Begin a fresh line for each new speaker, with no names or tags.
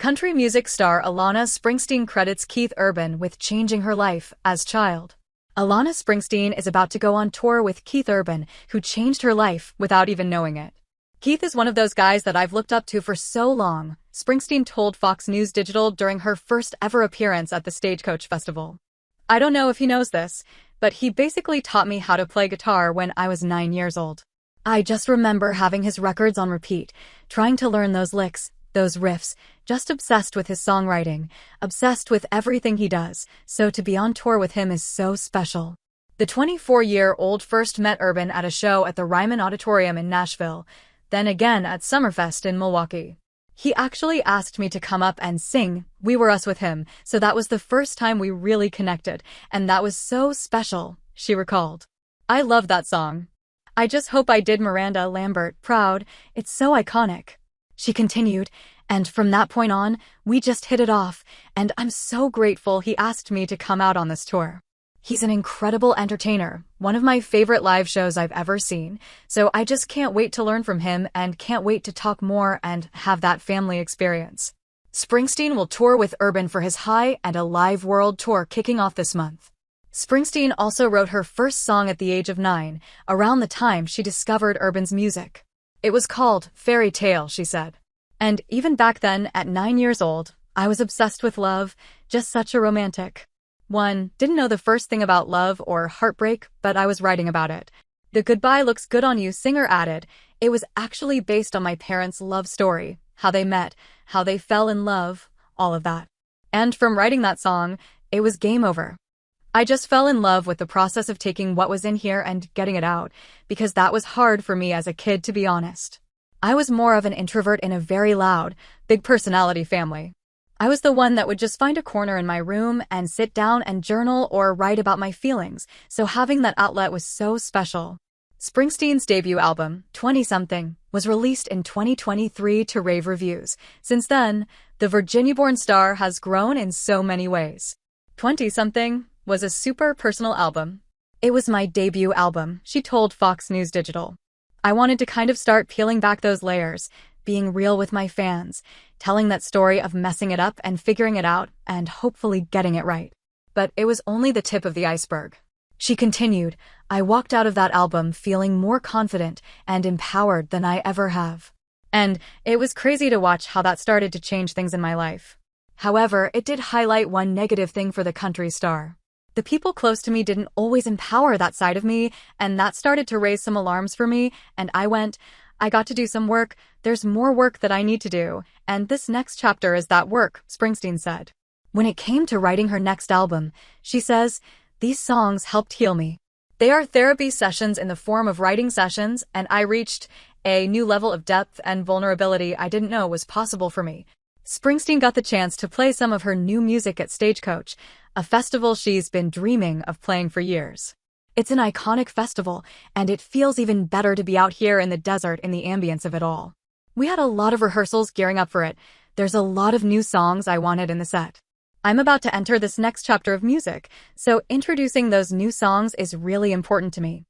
Country music star Alana Springsteen credits Keith Urban with changing her life as child. Alana Springsteen is about to go on tour with Keith Urban, who changed her life without even knowing it. Keith is one of those guys that I've looked up to for so long, Springsteen told Fox News Digital during her first ever appearance at the Stagecoach Festival. I don't know if he knows this, but he basically taught me how to play guitar when I was 9 years old. I just remember having his records on repeat, trying to learn those licks, those riffs, just obsessed with his songwriting, obsessed with everything he does, so to be on tour with him is so special. The 24-year-old first met Urban at a show at the Ryman Auditorium in Nashville, then again at Summerfest in Milwaukee. He actually asked me to come up and sing We Were Us with him, so that was the first time we really connected, and that was so special, she recalled. I love that song. I just hope I did Miranda Lambert proud, it's so iconic. She continued, and from that point on, we just hit it off, and I'm so grateful he asked me to come out on this tour. He's an incredible entertainer, one of my favorite live shows I've ever seen, so I just can't wait to learn from him and can't wait to talk more and have that family experience. Springsteen will tour with Urban for his High and Alive World Tour kicking off this month. Springsteen also wrote her first song at the age of 9, around the time she discovered Urban's music. It was called Fairy Tale, she said. And even back then, at 9 years old, I was obsessed with love, just such a romantic one. Didn't know the first thing about love or heartbreak, but I was writing about it. The Goodbye Looks Good on You singer added, it was actually based on my parents' love story, how they met, how they fell in love, all of that. And from writing that song, it was game over. I just fell in love with the process of taking what was in here and getting it out, because that was hard for me as a kid, to be honest. I was more of an introvert in a very loud, big personality family. I was the one that would just find a corner in my room and sit down and journal or write about my feelings, so having that outlet was so special. Springsteen's debut album, 20-something, was released in 2023 to rave reviews. Since then, the Virginia-born star has grown in so many ways. 20-something was a super personal album. It was my debut album, she told Fox News Digital. I wanted to kind of start peeling back those layers, being real with my fans, telling that story of messing it up and figuring it out and hopefully getting it right. But it was only the tip of the iceberg. She continued, I walked out of that album feeling more confident and empowered than I ever have. And it was crazy to watch how that started to change things in my life. However, it did highlight one negative thing for the country star. The people close to me didn't always empower that side of me, and that started to raise some alarms for me, and I got to do some work, there's more work that I need to do, and this next chapter is that work, Springsteen said. When it came to writing her next album, she says, these songs helped heal me. They are therapy sessions in the form of writing sessions, and I reached a new level of depth and vulnerability I didn't know was possible for me. Springsteen got the chance to play some of her new music at Stagecoach, a festival she's been dreaming of playing for years. It's an iconic festival, and it feels even better to be out here in the desert in the ambience of it all. We had a lot of rehearsals gearing up for it. There's a lot of new songs I wanted in the set. I'm about to enter this next chapter of music, so introducing those new songs is really important to me.